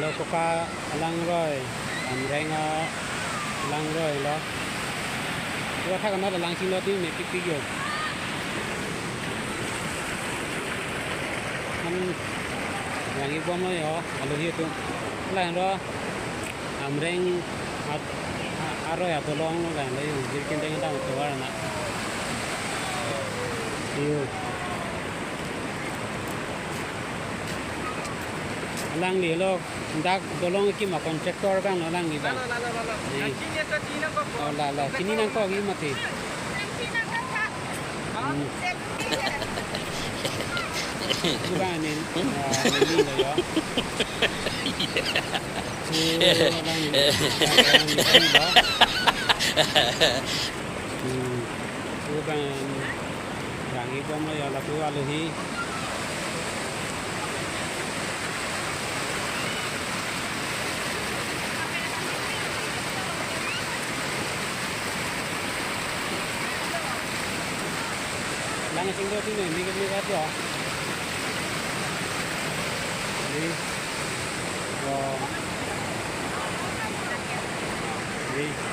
lo koka alang rồi reng alang rồi lo tua thắc nó là lang xin lo tí này tí vô anh yang ibu mau yo kalau itu lain lo reng aro ya tolong lo lain lo yung jirkin dengan tahu tuh warna iyo lang ni lo dak tolong ki ma kontraktor kan lang ni bang la sini nang ko gi mati bukan ni lo yo bukan yang ibu mau ya la tu aluhi lang sing do sini ni ni ka to ni oh ni